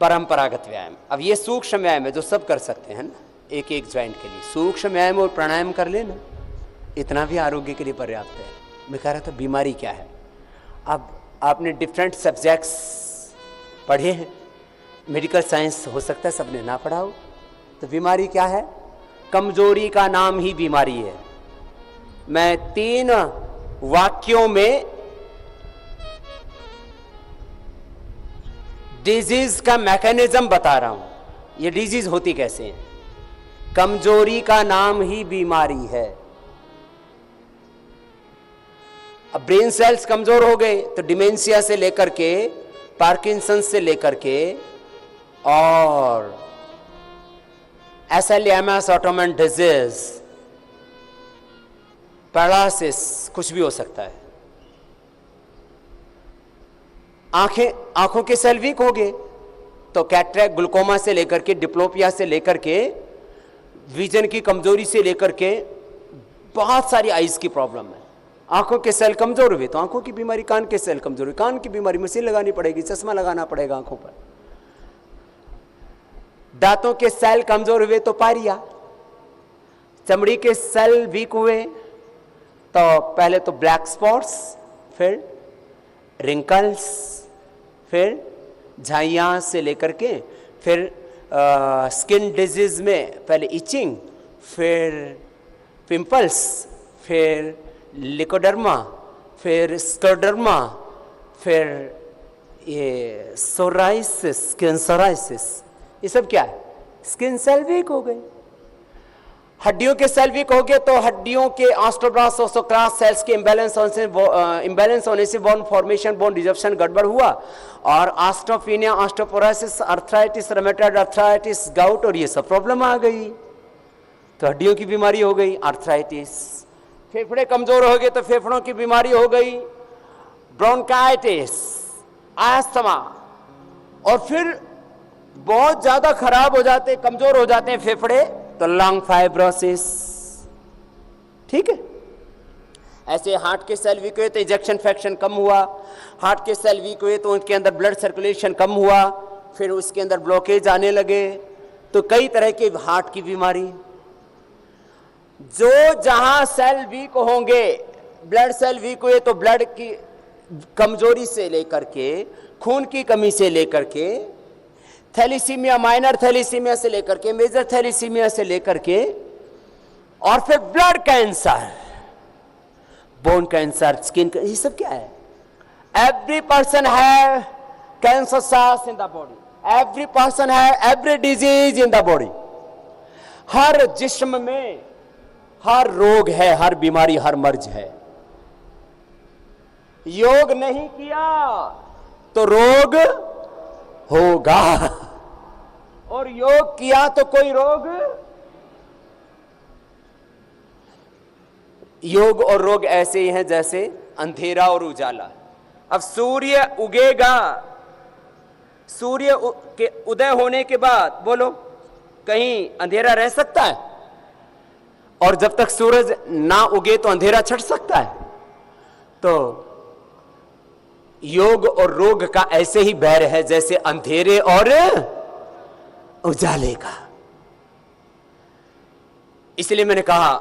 परंपरागत व्यायाम। अब ये सूक्ष्म व्यायाम है जो सब कर सकते हैं ना, एक एक ज्वाइंट के लिए सूक्ष्म व्यायाम और प्राणायाम कर लेना, इतना भी आरोग्य के लिए पर्याप्त है। मैं कह रहा था बीमारी क्या है। अब आपने डिफरेंट सब्जेक्ट्स पढ़े हैं, मेडिकल साइंस हो सकता है सबने ना पढ़ा हो, तो बीमारी क्या है? कमजोरी का नाम ही बीमारी है। मैं 3 वाक्यों में डिजीज का मैकेनिज्म बता रहा हूं, ये डिजीज होती कैसे है। कमजोरी का नाम ही बीमारी है। अब ब्रेन सेल्स कमजोर हो गए तो डिमेंशिया से लेकर के, पार्किंसन से लेकर के और एसएलएमएस ऑटोमन डिजीज, पैरालिसिस, कुछ भी हो सकता है। आंखों के सेल वीक हो गए तो कैटरेक्ट, ग्लूकोमा से लेकर के, डिप्लोपिया से लेकर के, विजन की कमजोरी से लेकर के बहुत सारी आइज की प्रॉब्लम है। आंखों के सेल कमजोर हुए तो आंखों की बीमारी, कान के सेल कमजोर हुए, कान की बीमारी, मशीन लगानी पड़ेगी, चश्मा लगाना पड़ेगा आंखों पर। दांतों के सेल कमजोर हुए तो पायरिया, चमड़ी के सेल वीक हुए तो पहले तो ब्लैक स्पॉट्स, फिर रिंकल्स, फिर झाइयां से लेकर के, फिर स्किन डिजीज में पहले इचिंग, फिर पिंपल्स, फिर लिकोडर्मा, फिर स्क्लेरोडर्मा, फिर ये सोराइसिस, स्किन सोराइसिस। ये सब क्या है? स्किन सेल वीक हो गए। हड्डियों के सेल वीक हो गए तो हड्डियों के ऑस्टियोब्लास्ट, ओस्टोक्लास्ट सेल्स के इम्बैलेंस होने से बोन फॉर्मेशन, बोन रिजर्प्शन गड़बड़ हुआ और osteopenia, osteoporosis, arthritis, rheumatoid arthritis, gout और ये सब प्रॉब्लम आ गई तो हड्डियों की बीमारी हो गई, अर्थराइटिस। फेफड़े कमजोर हो गए तो फेफड़ों की बीमारी हो गई, ब्रोंकाइटिस, अस्थमा। और फिर बहुत ज्यादा खराब हो जाते, कमजोर हो जाते हैं फेफड़े तो लंग फाइब्रोसिस। ठीक है, ऐसे हार्ट के सेल वीक हुए तो इजेक्शन फ्रैक्शन कम हुआ, हार्ट के सेल वीक हुए तो उनके अंदर ब्लड सर्कुलेशन कम हुआ, फिर उसके अंदर ब्लॉकेज आने लगे तो कई तरह के हार्ट की बीमारी। जो जहां सेल वीक होंगे, ब्लड सेल वीक हुए तो ब्लड की कमजोरी से लेकर के, खून की कमी से लेकर के, थैलीसीमिया, माइनर थैलीसीमिया से लेकर के, मेजर थैलीसीमिया से लेकर के, और फिर blood cancer, bone cancer, skin cancer, ये सब क्या है? एवरी पर्सन है cancer cells in the body, every person है every disease in the body. हर जिस्म में हर रोग है, हर बीमारी, हर मर्ज है। योग नहीं किया तो रोग होगा और योग किया तो कोई रोग। योग और रोग ऐसे ही हैं जैसे अंधेरा और उजाला। अब सूर्य उगेगा, सूर्य के उदय होने के बाद बोलो कहीं अंधेरा रह सकता है? और जब तक सूरज ना उगे तो अंधेरा छट सकता है? तो योग और रोग का ऐसे ही बैर है जैसे अंधेरे और उजाले का। इसलिए मैंने कहा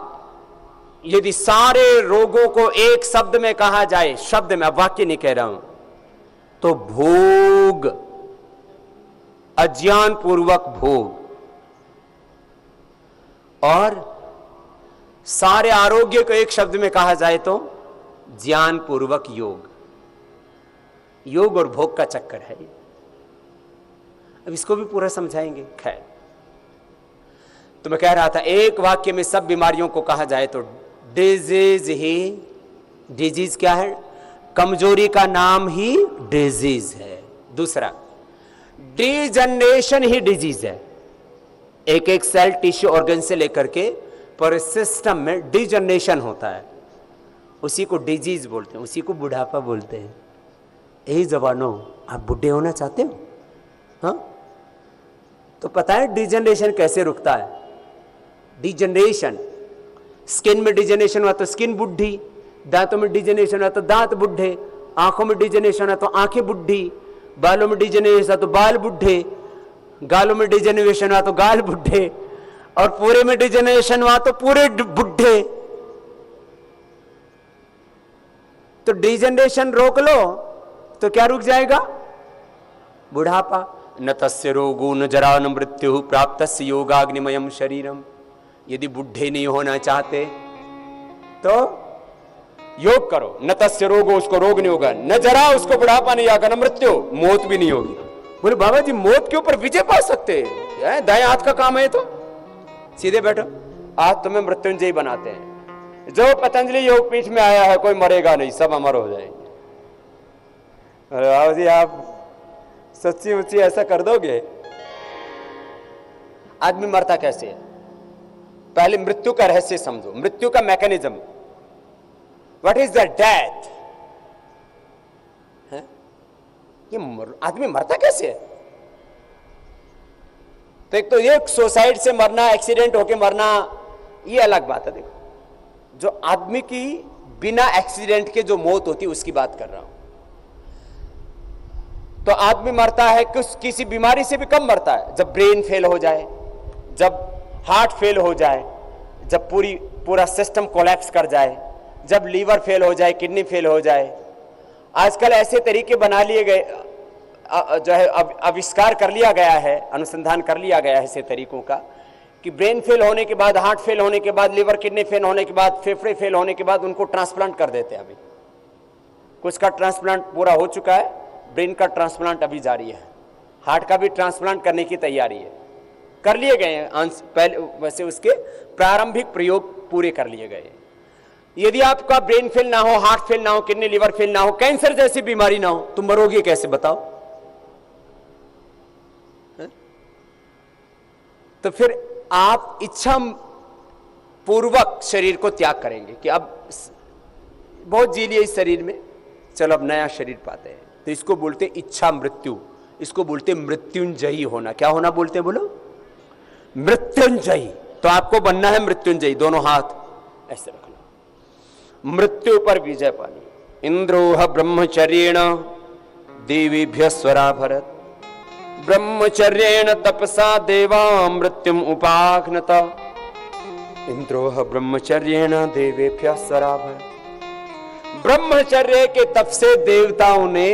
यदि सारे रोगों को एक शब्द में कहा जाए, शब्द में, अब वाक्य नहीं कह रहा हूं, तो भोग, अज्ञान पूर्वक भोग। और सारे आरोग्य को एक शब्द में कहा जाए तो ज्ञान पूर्वक योग। योग और भोग का चक्कर है। अब इसको भी पूरा समझाएंगे। खैर, तो मैं कह रहा था एक वाक्य में सब बीमारियों को कहा जाए तो डिजीज ही, डिजीज क्या है? कमजोरी का नाम ही डिजीज है। दूसरा, डिजनरेशन ही डिजीज है। एक एक सेल, टिश्यू, ऑर्गन से लेकर के पर सिस्टम में डिजनरेशन होता है, उसी को डिजीज बोलते हैं, उसी को बुढ़ापा बोलते हैं। यही जवानों, आप बुढ़े होना चाहते हो? हाँ, तो पता है डिजनरेशन कैसे रुकता है? डिजनरेशन, स्किन में डिजनरेशन हुआ तो स्किन बुढ़ी, दांतों में डिजनरेशन हुआ तो दांत बुढ़े, आंखों में डिजनरेशन हुआ तो आंखें बुढ़ी, बालों में डिजनरेशन हुआ तो बाल बुढ़े, गालों में डिजेनरेशन हुआ तो गाल बुढ़े, और पूरे में डिजेनरेशन हुआ तो पूरे बुढ़े। तो डिजेनरेशन रोक लो तो क्या रुक जाएगा? बुढ़ापा। न तस्य रोगो न जरा न मृत्यु प्राप्तस्य योगाग्निमयम शरीरम। यदि बुढ़े नहीं होना चाहते तो योग करो। न तस्य रोगो, उसको रोग नहीं होगा, न जरा, उसको बुढ़ापा नहीं आएगा, न मृत्यु, मौत भी नहीं होगी। बोले बाबा जी मौत के ऊपर विजय पा सकते हैं? दाएं हाथ का काम है तो सीधे बैठो, आज तुम्हें मृत्युंजयी बनाते हैं। जो पतंजलि योग पीठ में आया है कोई मरेगा नहीं, सब अमर हो जाएंगे। अरे बाबा जी आप सच्ची मुच्ची ऐसा कर दोगे? आदमी मरता कैसे है? पहले मृत्यु का रहस्य समझो, मृत्यु का mechanism. What is the death? ये आदमी मरता कैसे है? तो एक तो ये सुसाइड से मरना, एक्सीडेंट होके मरना, ये अलग बात है। देखो, जो आदमी की बिना एक्सीडेंट के जो मौत होती है उसकी बात कर रहा हूं। तो आदमी मरता है किसी बीमारी से भी कम मरता है, जब ब्रेन फेल हो जाए, जब हार्ट फेल हो जाए, जब पूरा सिस्टम कोलैप्स कर जाए, जब लीवर फेल हो जाए, किडनी फेल हो जाए। आजकल ऐसे तरीके बना लिए गए, जो है आविष्कार कर लिया गया है, अनुसंधान कर लिया गया है ऐसे तरीकों का, कि ब्रेन फेल होने के बाद, हार्ट फेल होने के बाद, लीवर किडनी फेल होने के बाद, फेफड़े फेल होने के बाद उनको ट्रांसप्लांट कर देते हैं। अभी कुछ का ट्रांसप्लांट पूरा हो चुका है, ब्रेन का ट्रांसप्लांट अभी जारी है, हार्ट का भी ट्रांसप्लांट करने की तैयारी है, कर लिए गए हैं पहले, वैसे उसके प्रारंभिक प्रयोग पूरे कर लिए गए। यदि आपका ब्रेन फेल ना हो, हार्ट फेल ना हो, किडनी लीवर फेल ना हो, कैंसर जैसी बीमारी ना हो, तुम मरोगे कैसे बताओ? तो फिर आप इच्छा पूर्वक शरीर को त्याग करेंगे कि अब बहुत जी लिए इस शरीर में, चलो अब नया शरीर पाते हैं। तो इसको बोलते इच्छा मृत्यु, इसको बोलते मृत्युंजयी होना। क्या होना बोलते हैं बोलो? मृत्युंजयी। तो आपको बनना है मृत्युंजयी, दोनों हाथ ऐसे रखना, मृत्यु पर विजय पानी। इंद्रोह ब्रह्मचर्येण देवीभ्य स्वरा भरत, ब्रह्मचर्येण तपसा देवा मृत्युम उपाघ्नत। इंद्रोह ब्रह्मचर्येण देवेभ्य स्वरा भरत। ब्रह्मचर्य के तप से देवताओं ने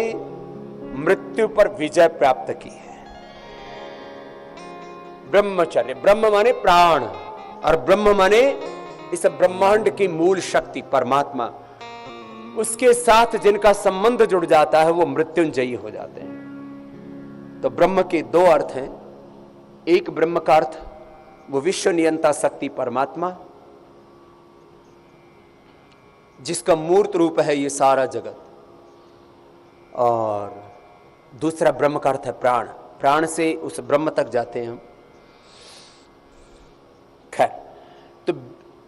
मृत्यु पर विजय प्राप्त की है। ब्रह्मचर्य, ब्रह्म माने प्राण, और ब्रह्म माने इस ब्रह्मांड की मूल शक्ति परमात्मा, उसके साथ जिनका संबंध जुड़ जाता है वो मृत्युंजयी हो जाते हैं। तो ब्रह्म के दो अर्थ हैं। एक ब्रह्म का अर्थ वो विश्व नियंता शक्ति परमात्मा, जिसका मूर्त रूप है ये सारा जगत, और दूसरा ब्रह्म का अर्थ है प्राण। प्राण से उस ब्रह्म तक जाते हैं हम। खैर, तो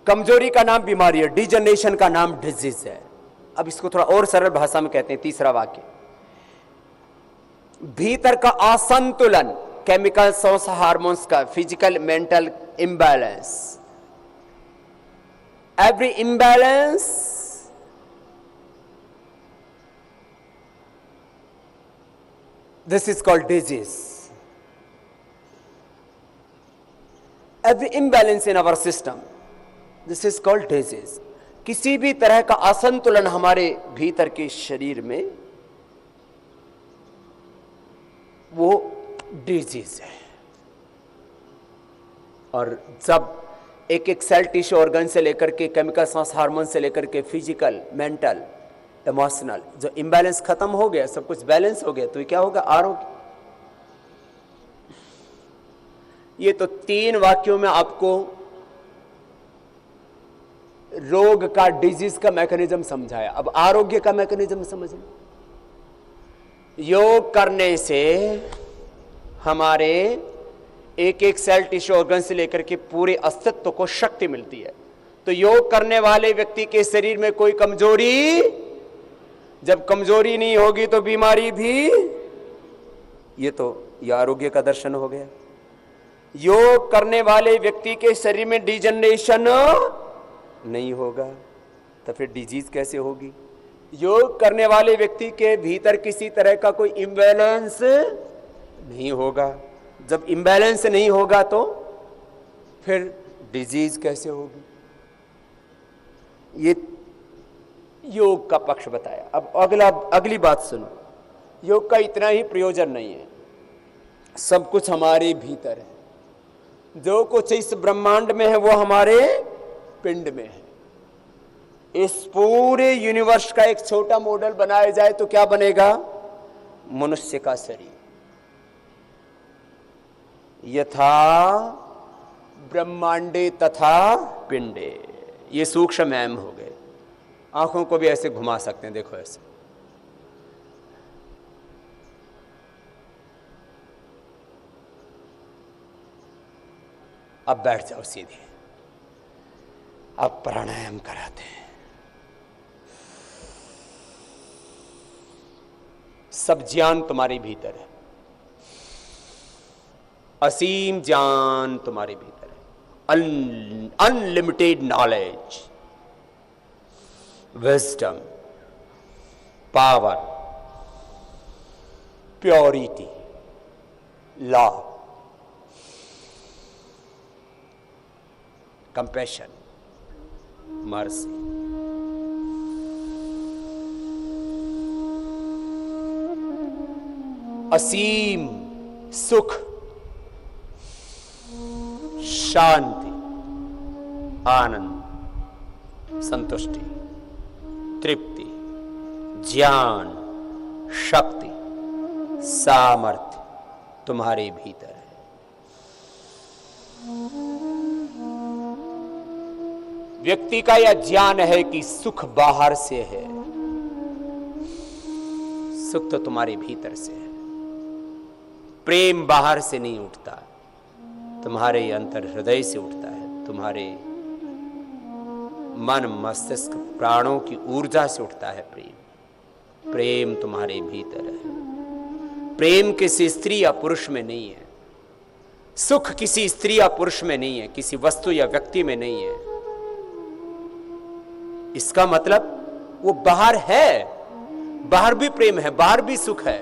कमजोरी का नाम बीमारी है, डिजनरेशन का नाम डिजीज है। अब इसको थोड़ा और सरल भाषा में कहते हैं, तीसरा वाक्य, भीतर का असंतुलन, केमिकल सोर्स हार्मोन्स का, physical mental imbalance, every imbalance this is called disease. Every imbalance in our system, this is called disease. किसी भी तरह का असंतुलन हमारे भीतर के शरीर में, वो डिजीज है। और जब एक एक सेल टिश्यू ऑर्गन से लेकर के केमिकल सोर्स हार्मोन से लेकर के फिजिकल मेंटल इमोशनल जो इम्बैलेंस खत्म हो गया, सब कुछ बैलेंस हो गया, तो ये क्या होगा? आरोग्य। ये तो 3 वाक्यों में आपको रोग का, डिजीज का मैकेनिज्म समझाया। अब आरोग्य का मैकेनिज्म समझना। योग करने से हमारे एक एक सेल टिश्यू ऑर्गन से लेकर के पूरे अस्तित्व को शक्ति मिलती है। तो योग करने वाले व्यक्ति के शरीर में कोई कमजोरी, जब कमजोरी नहीं होगी तो बीमारी भी, ये आरोग्य का दर्शन हो गया। योग करने वाले व्यक्ति के शरीर में डिजनरेशन नहीं होगा तो फिर डिजीज कैसे होगी? योग करने वाले व्यक्ति के भीतर किसी तरह का कोई इम्बैलेंस नहीं होगा, जब इम्बैलेंस नहीं होगा तो फिर डिजीज कैसे होगी? ये योग का पक्ष बताया। अब अगली बात सुनो। योग का इतना ही प्रयोजन नहीं है, सब कुछ हमारे भीतर है। जो कुछ इस ब्रह्मांड में है वो हमारे पिंड में है। इस पूरे यूनिवर्स का एक छोटा मॉडल बनाया जाए तो क्या बनेगा? मनुष्य का शरीर। यथा ब्रह्मांडे तथा पिंडे, ये सूक्ष्म एम हो गए। आंखों को भी ऐसे घुमा सकते हैं, देखो ऐसे। अब बैठ जाओ सीधे। अब प्राणायाम कराते हैं। सब ज्ञान तुम्हारे भीतर है, असीम ज्ञान तुम्हारे भीतर है। Unlimited knowledge, wisdom, power, purity, love, compassion, mercy. असीम सुख, शांति, आनंद, संतुष्टि, तृप्ति, ज्ञान, शक्ति, सामर्थ्य तुम्हारे भीतर है। व्यक्ति का यह ज्ञान है कि सुख बाहर से है, सुख तो तुम्हारे भीतर से है। प्रेम बाहर से नहीं उठता, तुम्हारे अंतर हृदय से उठता है, तुम्हारे मन मस्तिष्क प्राणों की ऊर्जा से उठता है प्रेम। प्रेम तुम्हारे भीतर है। प्रेम किसी स्त्री या पुरुष में नहीं है, सुख किसी स्त्री या पुरुष में नहीं है, किसी वस्तु या व्यक्ति में नहीं है। इसका मतलब वो बाहर है, बाहर भी प्रेम है, बाहर भी सुख है,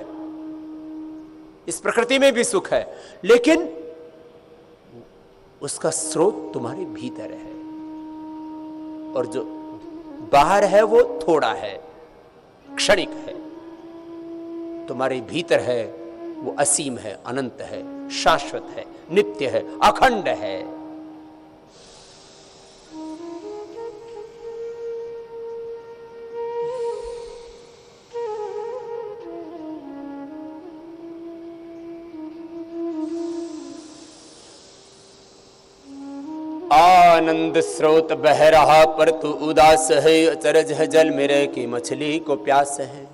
इस प्रकृति में भी सुख है, लेकिन उसका स्रोत तुम्हारे भीतर है। और जो बाहर है वो थोड़ा है, क्षणिक है। तुम्हारे भीतर है वो असीम है, अनंत है, शाश्वत है, नित्य है, अखंड है। आनंद स्रोत बह रहा पर तू उदास है, अचरज है जल में रह के मछली को प्यास है।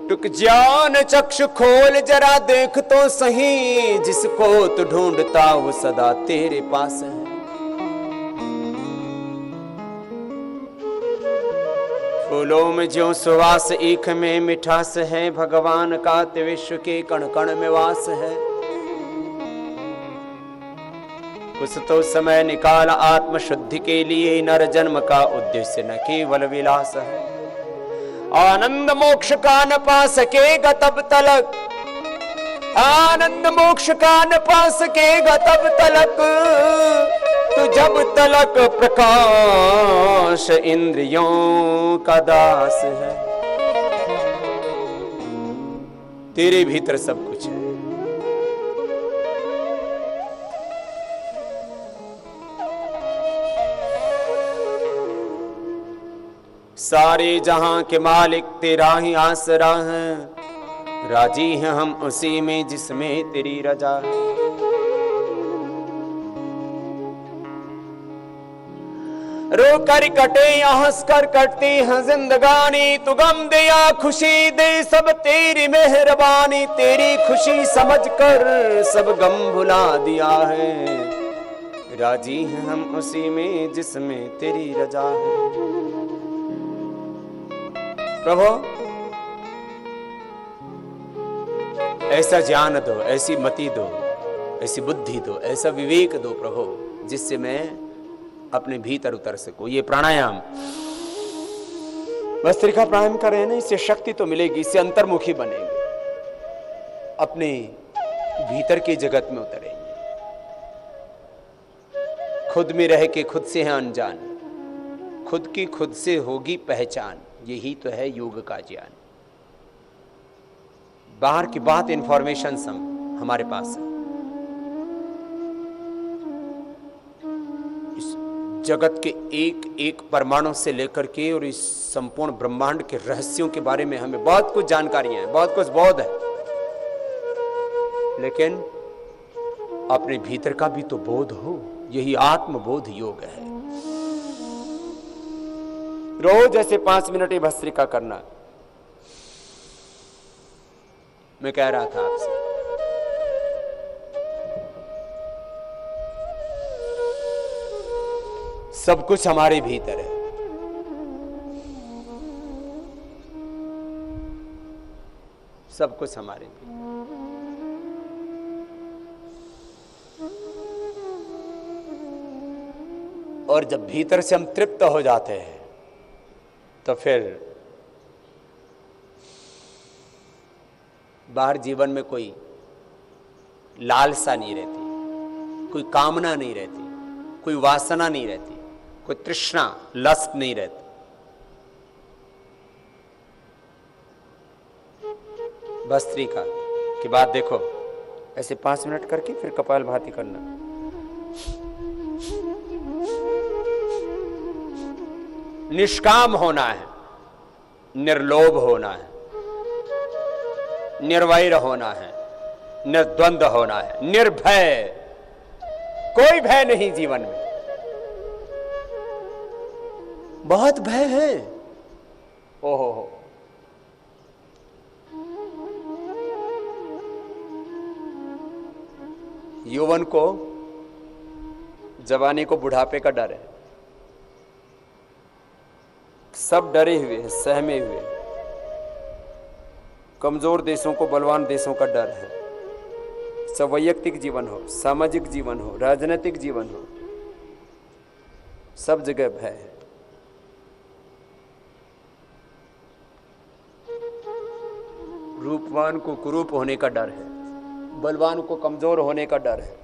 टुक ज्ञान चक्षु खोल जरा देख तो सही, जिसको तू ढूंढता वो सदा तेरे पास है। फूलों में ज्यों सुवास, ईख में मिठास है, भगवान का विश्व के कण कण में वास है। कुछ तो समय निकाल आत्म शुद्धि के लिए, नर जन्म का उद्देश्य न केवल विलास है। आनंद मोक्ष का न पा सकेगा तब तलक, आनंद मोक्ष का न पा सकेगा तब तलक, तो जब तलक प्रकाश इंद्रियों का दास है। तेरे भीतर सब कुछ है। सारे जहां के मालिक तेरा ही आसरा है, राजी हैं हम उसी में जिसमें तेरी रजा है। रो कर कटे या हंस कर कटती है जिंदगानी, तू गम दे या खुशी दे सब तेरी मेहरबानी। तेरी खुशी समझकर सब गम भुला दिया है, राजी हैं हम उसी में जिसमें तेरी रजा है। प्रभु ऐसा ज्ञान दो, ऐसी मति दो, ऐसी बुद्धि दो, ऐसा विवेक दो प्रभु, जिससे मैं अपने भीतर उतर सकूं। ये प्राणायाम भस्त्रिका प्राणायाम कर रहे हैं ना, इससे शक्ति तो मिलेगी, इससे अंतर्मुखी बनेंगे, अपने भीतर के जगत में उतरेंगे। खुद में रह के खुद से है अनजान, खुद की खुद से होगी पहचान, यही तो है योग का ज्ञान। बाहर की बात इंफॉर्मेशन हमारे पास है, इस जगत के एक एक परमाणु से लेकर के और इस संपूर्ण ब्रह्मांड के रहस्यों के बारे में हमें बहुत कुछ जानकारियां हैं, बहुत कुछ बोध है, लेकिन अपने भीतर का भी तो बोध हो, यही आत्मबोध योग है। रोज ऐसे 5 मिनट ही भस्त्रिका करना। मैं कह रहा था आपसे, सब कुछ हमारे भीतर है। सब कुछ हमारे भीतर। और जब भीतर से हम तृप्त हो जाते हैं तो फिर बाहर जीवन में कोई लालसा नहीं रहती, कोई कामना नहीं रहती, कोई वासना नहीं रहती, कोई तृष्णा लस्ट नहीं रहती। भस्त्रिका की बात देखो, ऐसे 5 मिनट करके फिर कपालभाति करना। निष्काम होना है, निर्लोभ होना है, निर्वैर होना है, निर्द्वंद होना है, निर्भय, कोई भय नहीं जीवन में। बहुत भय है, ओहो हो। यौवन को, जवानी को बुढ़ापे का डर है, सब डरे हुए हैं, सहमे हुए। कमजोर देशों को बलवान देशों का डर है। सब वैयक्तिक जीवन हो, सामाजिक जीवन हो, राजनीतिक जीवन हो, सब जगह भय है। रूपवान को कुरूप होने का डर है, बलवान को कमजोर होने का डर है।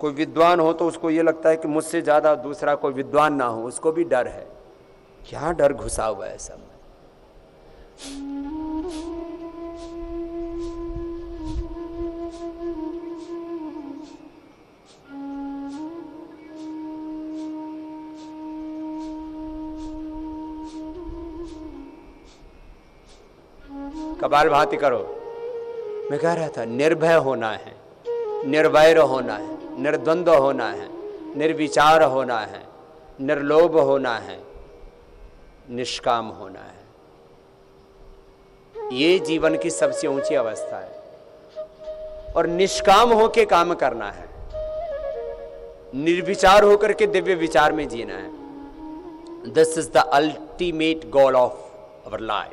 कोई विद्वान हो तो उसको ये लगता है कि मुझसे ज्यादा दूसरा कोई विद्वान ना हो, उसको भी डर है। क्या डर घुसा हुआ है सब में। कपालभाति करो। मैं कह रहा था, निर्भय होना है, निर्वैर होना है, निर्द्वंद होना है, निर्विचार होना है, निर्लोभ होना है, निष्काम होना है। ये जीवन की सबसे ऊंची अवस्था है। और निष्काम होके काम करना है, निर्विचार होकर के दिव्य विचार में जीना है। This is the ultimate goal of our life.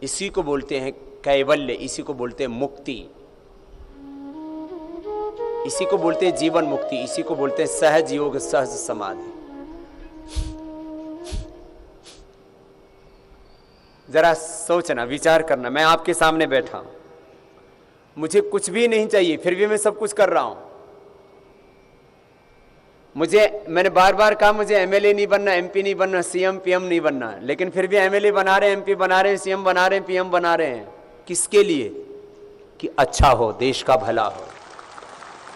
इसी को बोलते हैं कैवल्य, इसी को बोलते हैं मुक्ति, इसी को बोलते हैं जीवन मुक्ति, इसी को बोलते हैं सहज योग, सहज समाधि। जरा सोचना, विचार करना। मैं आपके सामने बैठा हूं, मुझे कुछ भी नहीं चाहिए, फिर भी मैं सब कुछ कर रहा हूं। मैंने बार बार कहा मुझे एमएलए नहीं बनना, एमपी नहीं बनना, सीएम पीएम नहीं बनना, लेकिन फिर भी एमएलए बना रहे हैं, एमपी बना रहे हैं, सीएम बना रहे हैं, पीएम बना रहे हैं। किसके लिए? कि अच्छा हो, देश का भला हो।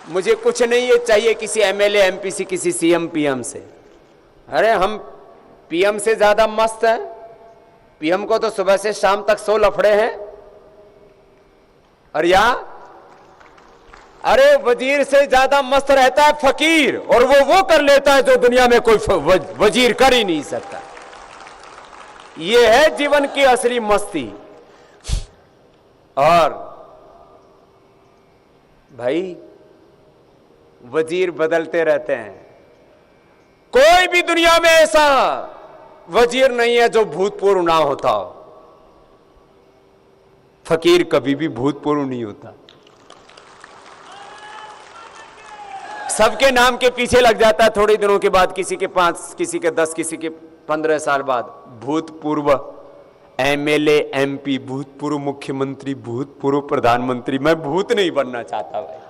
मुझे कुछ नहीं ये चाहिए किसी एमएलए एमपी से, किसी सीएम पीएम से। अरे हम पीएम से ज्यादा मस्त हैं। पीएम को तो सुबह से शाम तक 100 लफड़े हैं। और या अरे वजीर से ज्यादा मस्त रहता है फकीर, और वो कर लेता है जो दुनिया में कोई वजीर कर ही नहीं सकता। ये है जीवन की असली मस्ती। और भाई वजीर बदलते रहते हैं, कोई भी दुनिया में ऐसा वजीर नहीं है जो भूतपूर्व ना होता हो। फकीर कभी भी भूतपूर्व नहीं होता, सबके नाम के पीछे लग जाता है थोड़े दिनों के बाद, किसी के 5, किसी के 10, किसी के 15 साल बाद भूतपूर्व एमएलए, एमपी, भूतपूर्व मुख्यमंत्री, भूतपूर्व प्रधानमंत्री, मैं भूत नहीं बनना चाहता भाई।